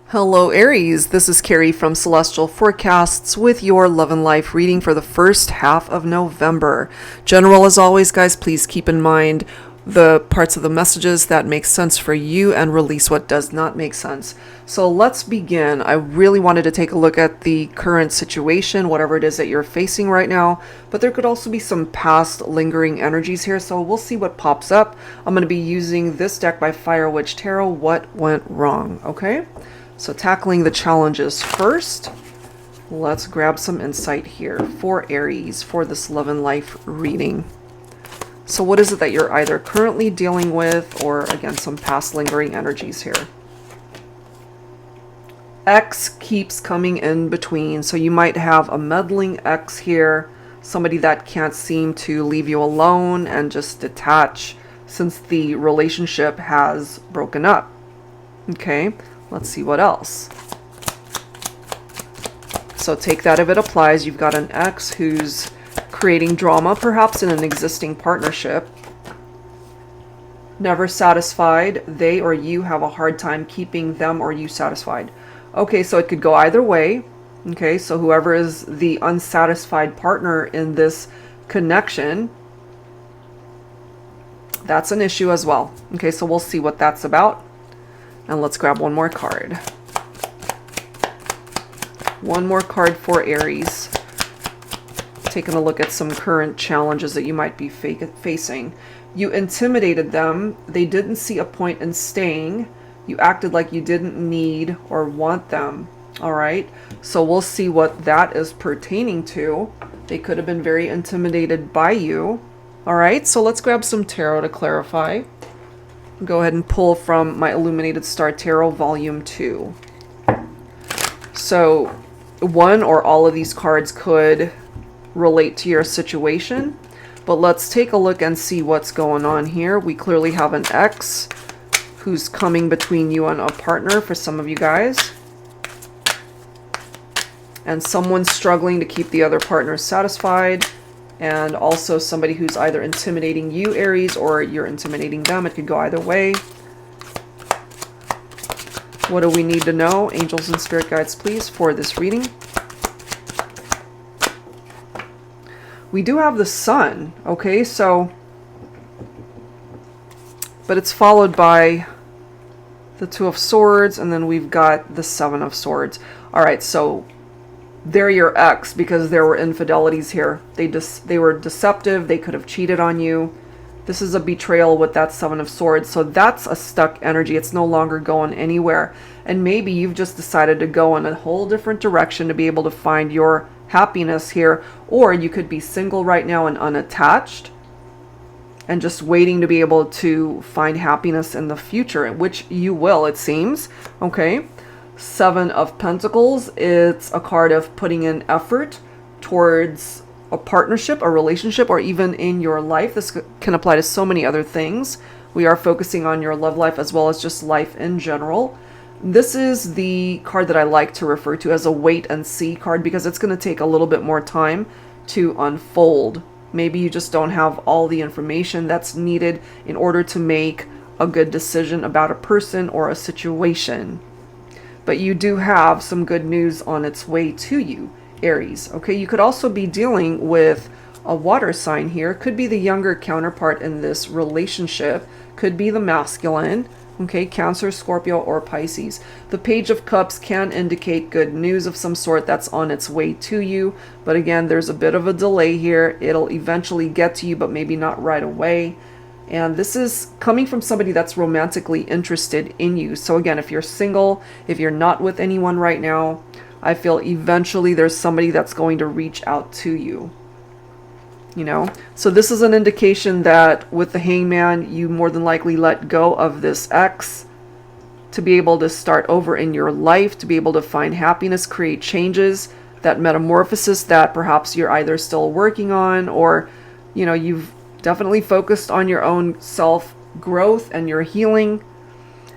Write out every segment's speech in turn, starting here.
Hello Aries, this is Carrie from Celestial Forecasts with your love and life reading for the first half of November. General, as always, guys, please keep in mind the parts of the messages that make sense for you and release what does not make sense. So let's begin. I really wanted to take a look at the current situation, whatever it is that you're facing right now, but there could also be some past lingering energies here, so we'll see what pops up. I'm going to be using this deck by Fire Witch Tarot, What Went Wrong, okay? So tackling the challenges first, let's grab some insight here for Aries for this love and life reading. So what is it that you're either currently dealing with or, again, some past lingering energies here? X keeps coming in between. So you might have a meddling X here, somebody that can't seem to leave you alone and just detach since the relationship has broken up. Okay. Let's see what else. So take that if it applies. You've got an ex who's creating drama, perhaps in an existing partnership. Never satisfied. They or you have a hard time keeping them or you satisfied. Okay, so it could go either way. Okay, so whoever is the unsatisfied partner in this connection, that's an issue as well. Okay, so we'll see what that's about. And let's grab one more card. One more card for Aries. Taking a look at some current challenges that you might be facing. You intimidated them. They didn't see a point in staying. You acted like you didn't need or want them. All right. So we'll see what that is pertaining to. They could have been very intimidated by you. All right. So let's grab some tarot to clarify. Go ahead and pull from my Illuminated Star Tarot Volume 2. So one or all of these cards could relate to your situation, but let's take a look and see what's going on here. We clearly have an ex who's coming between you and a partner for some of you guys, and someone struggling to keep the other partner satisfied. And also somebody who's either intimidating you, Aries, or you're intimidating them. It could go either way. What do we need to know? Angels and spirit guides, please, for this reading. We do have the Sun, okay? So, but it's followed by the Two of Swords, and then we've got the Seven of Swords. All right, so they're your ex because there were infidelities here. They were deceptive. They could have cheated on you. This is a betrayal with that Seven of Swords. So that's a stuck energy. It's no longer going anywhere. And maybe you've just decided to go in a whole different direction to be able to find your happiness here. Or you could be single right now and unattached and just waiting to be able to find happiness in the future, which you will, it seems. Okay. Seven of Pentacles, it's a card of putting in effort towards a partnership, a relationship, or even in your life. This can apply to so many other things. We are focusing on your love life as well as just life in general. This is the card that I like to refer to as a wait and see card because it's going to take a little bit more time to unfold. Maybe you just don't have all the information that's needed in order to make a good decision about a person or a situation. But you do have some good news on its way to you, Aries. Okay, you could also be dealing with a water sign here. Could be the younger counterpart in this relationship. Could be the masculine. Okay, Cancer, Scorpio, or Pisces. The Page of Cups can indicate good news of some sort that's on its way to you. But again, there's a bit of a delay here. It'll eventually get to you, but maybe not right away. And this is coming from somebody that's romantically interested in you. So again, if you're single, if you're not with anyone right now, I feel eventually there's somebody that's going to reach out to you. You know, so this is an indication that with the Hangman, you more than likely let go of this ex to be able to start over in your life, to be able to find happiness, create changes, that metamorphosis that perhaps you're either still working on or, you know, you've definitely focused on your own self-growth and your healing.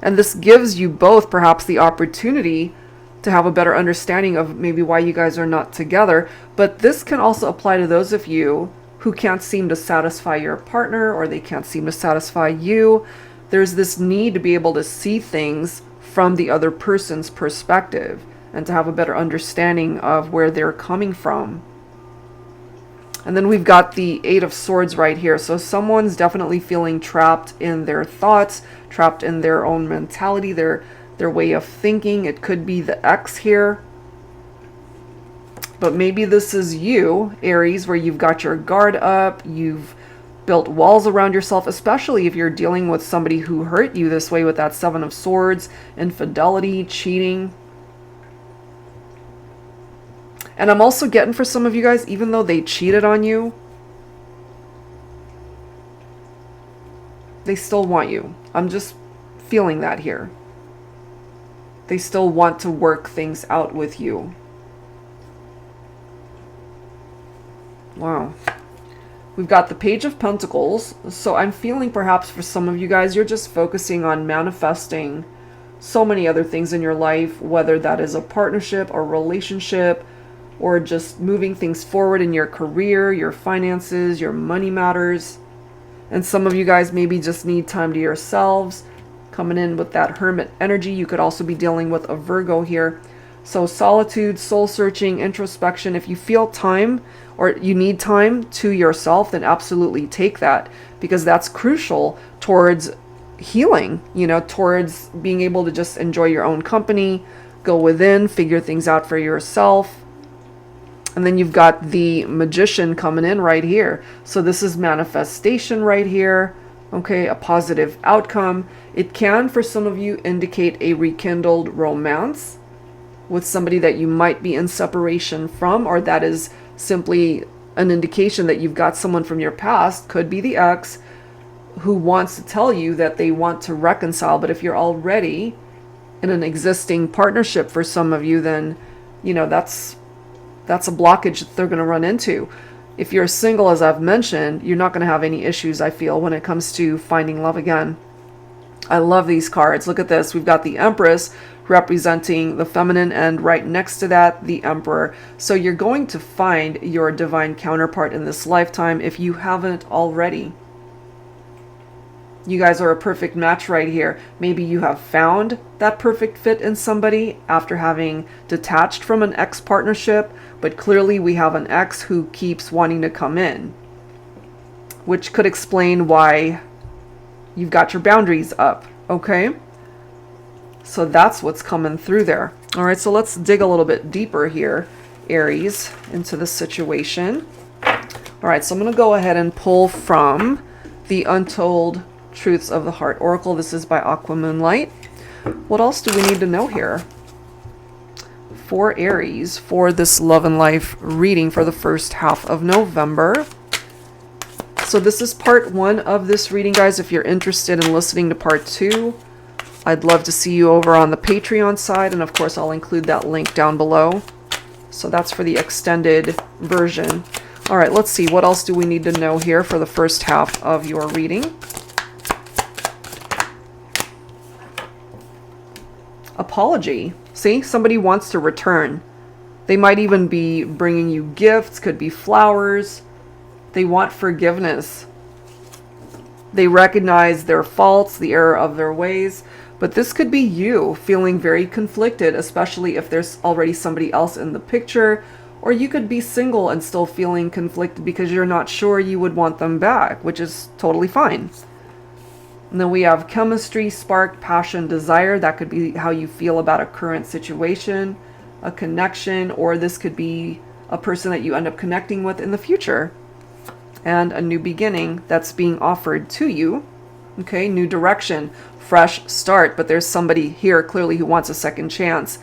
And this gives you both perhaps the opportunity to have a better understanding of maybe why you guys are not together. But this can also apply to those of you who can't seem to satisfy your partner or they can't seem to satisfy you. There's this need to be able to see things from the other person's perspective and to have a better understanding of where they're coming from. And then we've got the Eight of Swords right here. So someone's definitely feeling trapped in their thoughts, trapped in their own mentality, their way of thinking. It could be the ex here. But maybe this is you, Aries, where you've got your guard up, you've built walls around yourself, especially if you're dealing with somebody who hurt you this way with that Seven of Swords, infidelity, cheating. And I'm also getting for some of you guys, even though they cheated on you, they still want you. I'm just feeling that here. They still want to work things out with you. Wow. We've got the Page of Pentacles. So I'm feeling perhaps for some of you guys, you're just focusing on manifesting so many other things in your life, whether that is a partnership or relationship, or just moving things forward in your career, your finances, your money matters. And some of you guys maybe just need time to yourselves. Coming in with that Hermit energy, you could also be dealing with a Virgo here. So solitude, soul searching, introspection. If you feel time or you need time to yourself, then absolutely take that, because that's crucial towards healing, you know, towards being able to just enjoy your own company, go within, figure things out for yourself. And then you've got the Magician coming in right here. So this is manifestation right here. Okay, a positive outcome. It can, for some of you, indicate a rekindled romance with somebody that you might be in separation from, or that is simply an indication that you've got someone from your past, could be the ex, who wants to tell you that they want to reconcile. But if you're already in an existing partnership for some of you, then, you know, that's a blockage that they're going to run into. If you're single, as I've mentioned, you're not going to have any issues, I feel, when it comes to finding love again. I love these cards. Look at this. We've got the Empress representing the feminine, and right next to that, the Emperor. So you're going to find your divine counterpart in this lifetime if you haven't already. You guys are a perfect match right here. Maybe you have found that perfect fit in somebody after having detached from an ex partnership, but clearly we have an ex who keeps wanting to come in, which could explain why you've got your boundaries up, okay? So that's what's coming through there. All right, so let's dig a little bit deeper here, Aries, into the situation. All right, so I'm going to go ahead and pull from the Untold Truths of the Heart Oracle. This is by Aqua Moonlight. What else do we need to know here for Aries for this love and life reading for the first half of November? So this is part 1 of this reading, guys. If you're interested in listening to part 2, I'd love to see you over on the Patreon side, and of course I'll include that link down below. So that's for the extended version. All right, let's see, what else do we need to know here for the first half of your reading? Apology. See, somebody wants to return. They might even be bringing you gifts, could be flowers. They want forgiveness. They recognize their faults, the error of their ways. But this could be you feeling very conflicted, especially if there's already somebody else in the picture. Or you could be single and still feeling conflicted because you're not sure you would want them back, which is totally fine. And then we have chemistry, spark, passion, desire. That could be how you feel about a current situation, a connection, or this could be a person that you end up connecting with in the future. And a new beginning that's being offered to you. Okay, new direction, fresh start. But there's somebody here clearly who wants a second chance.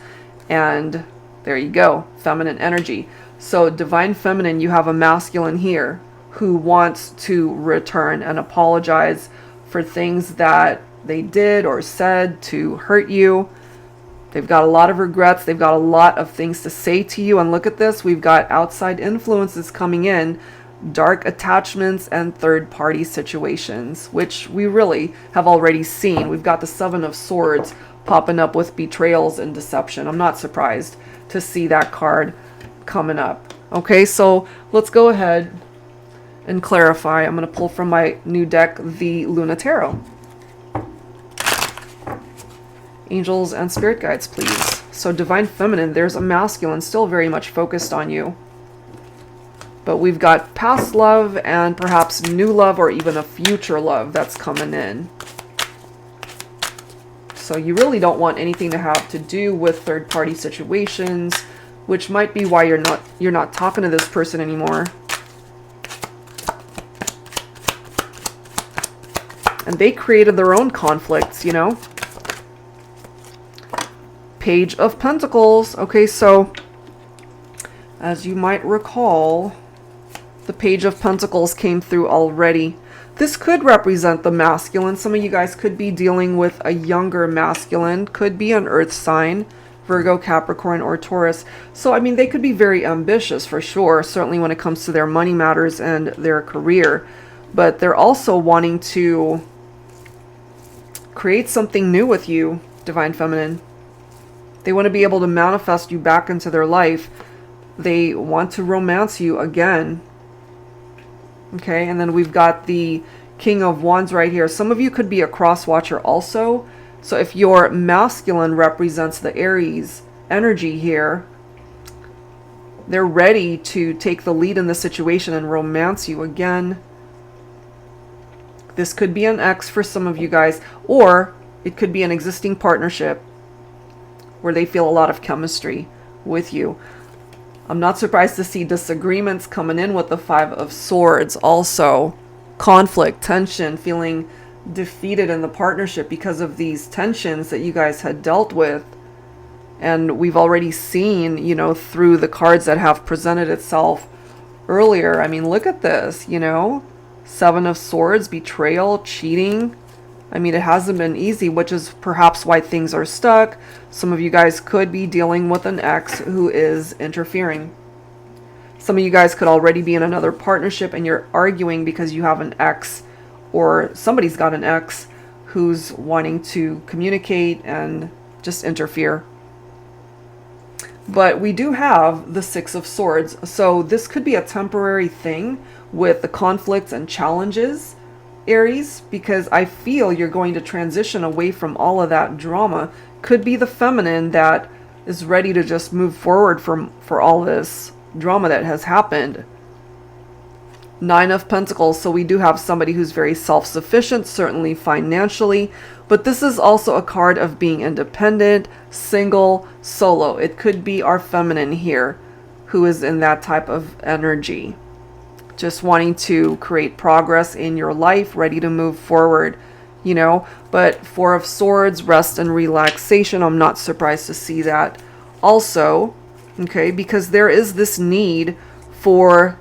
And there you go, feminine energy. So divine feminine, you have a masculine here who wants to return and apologize for things that they did or said to hurt you. They've got a lot of regrets. They've got a lot of things to say to you. And look at this. We've got outside influences coming in, dark attachments and third-party situations, which we really have already seen. We've got the Seven of Swords popping up with betrayals and deception. I'm not surprised to see that card coming up. Okay, so let's go ahead and clarify. I'm going to pull from my new deck, the Luna Tarot. Angels and spirit guides, please. So divine feminine, there's a masculine still very much focused on you. But we've got past love and perhaps new love or even a future love that's coming in. So you really don't want anything to have to do with third-party situations, which might be why you're not talking to this person anymore. And they created their own conflicts, you know. Page of Pentacles. Okay, so as you might recall, the Page of Pentacles came through already. This could represent the masculine. Some of you guys could be dealing with a younger masculine. Could be an earth sign, Virgo, Capricorn, or Taurus. So, I mean, they could be very ambitious for sure, certainly when it comes to their money matters and their career. But they're also wanting to create something new with you, Divine Feminine. They want to be able to manifest you back into their life. They want to romance you again. Okay, and then we've got the King of Wands right here. Some of you could be a cross watcher also. So if your masculine represents the Aries energy here, they're ready to take the lead in the situation and romance you again. This could be an ex for some of you guys, or it could be an existing partnership where they feel a lot of chemistry with you. I'm not surprised to see disagreements coming in with the Five of Swords also. Conflict, tension, feeling defeated in the partnership because of these tensions that you guys had dealt with. And we've already seen, you know, through the cards that have presented itself earlier. I mean, look at this, you know. Seven of Swords, betrayal, cheating. I mean, it hasn't been easy, which is perhaps why things are stuck. Some of you guys could be dealing with an ex who is interfering. Some of you guys could already be in another partnership and you're arguing because you have an ex, or somebody's got an ex who's wanting to communicate and just interfere. But we do have the Six of Swords. So this could be a temporary thing with the conflicts and challenges, Aries, because I feel you're going to transition away from all of that drama. Could be the feminine that is ready to just move forward for all this drama that has happened. Nine of Pentacles, so we do have somebody who's very self-sufficient, certainly financially, but this is also a card of being independent, single, solo. It could be our feminine here who is in that type of energy. Just wanting to create progress in your life, ready to move forward, you know. But Four of Swords, rest and relaxation, I'm not surprised to see that also, okay, because there is this need for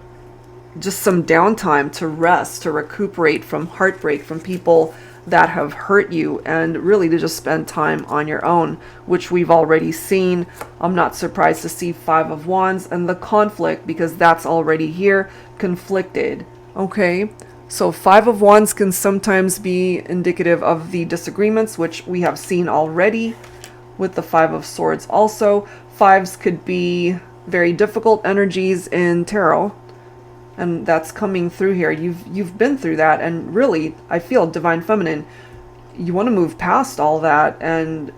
just some downtime to rest, to recuperate from heartbreak, from people that have hurt you, and really to just spend time on your own, which we've already seen. I'm not surprised to see Five of Wands and the conflict, because that's already here, conflicted. Okay, so Five of Wands can sometimes be indicative of the disagreements, which we have seen already with the Five of Swords also. Fives could be very difficult energies in tarot, and that's coming through here. You've been through that, and really, I feel, Divine Feminine, you want to move past all that. And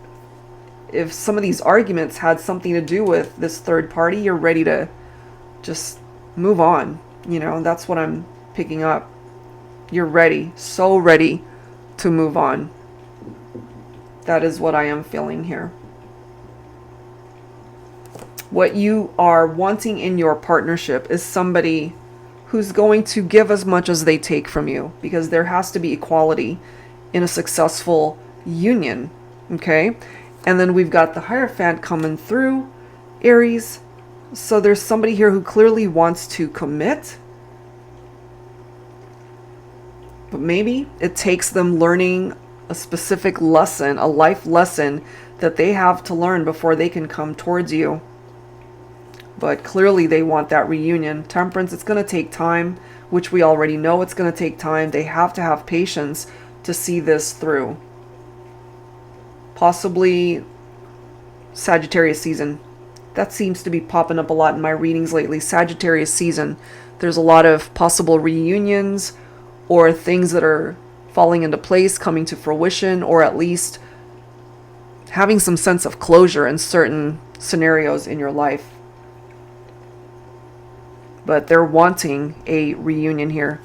if some of these arguments had something to do with this third party, you're ready to just move on. You know, that's what I'm picking up. You're ready, so ready to move on. That is what I am feeling here. What you are wanting in your partnership is somebody who's going to give as much as they take from you, because there has to be equality in a successful union, okay? And then we've got the Hierophant coming through, Aries. So there's somebody here who clearly wants to commit, but maybe it takes them learning a specific lesson, a life lesson that they have to learn before they can come towards you. But clearly they want that reunion. Temperance, it's going to take time, which we already know it's going to take time. They have to have patience to see this through. Possibly Sagittarius season. That seems to be popping up a lot in my readings lately. Sagittarius season. There's a lot of possible reunions or things that are falling into place, coming to fruition, or at least having some sense of closure in certain scenarios in your life. But they're wanting a reunion here.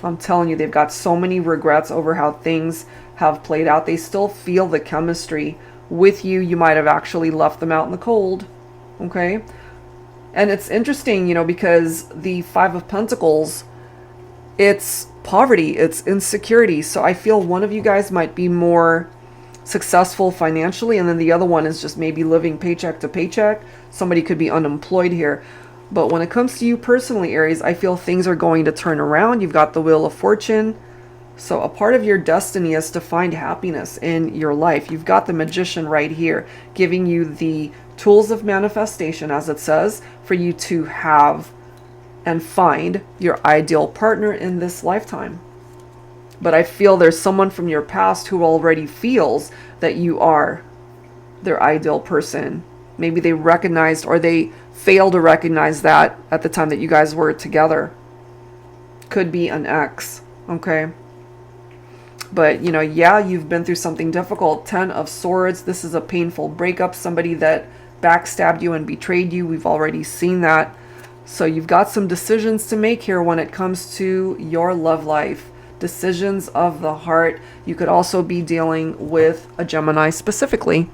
I'm telling you, they've got so many regrets over how things have played out. They still feel the chemistry with you. You might have actually left them out in the cold. Okay? And it's interesting, you know, because the Five of Pentacles, it's poverty, it's insecurity. So I feel one of you guys might be more successful financially, and then the other one is just maybe living paycheck to paycheck. Somebody could be unemployed here. But when it comes to you personally, Aries, I feel things are going to turn around. You've got the Wheel of Fortune. So a part of your destiny is to find happiness in your life. You've got the Magician right here, giving you the tools of manifestation, as it says, for you to have and find your ideal partner in this lifetime. But I feel there's someone from your past who already feels that you are their ideal person. Maybe they recognized, or they failed to recognize that at the time that you guys were together. Could be an ex, okay? But, you know, yeah, you've been through something difficult. 10 of Swords. This is a painful breakup. Somebody that backstabbed you and betrayed you. We've already seen that. So you've got some decisions to make here when it comes to your love life. Decisions of the heart. You could also be dealing with a Gemini specifically.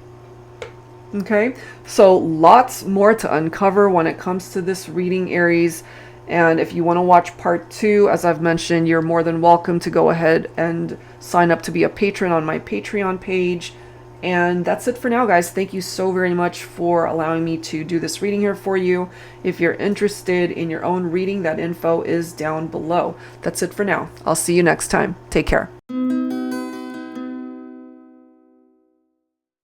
Okay, so lots more to uncover when it comes to this reading, Aries. And if you want to watch part 2, as I've mentioned, you're more than welcome to go ahead and sign up to be a patron on my Patreon page. And that's it for now, guys. Thank you so very much for allowing me to do this reading here for you. If you're interested in your own reading, that info is down below. That's it for now. I'll see you next time. Take care.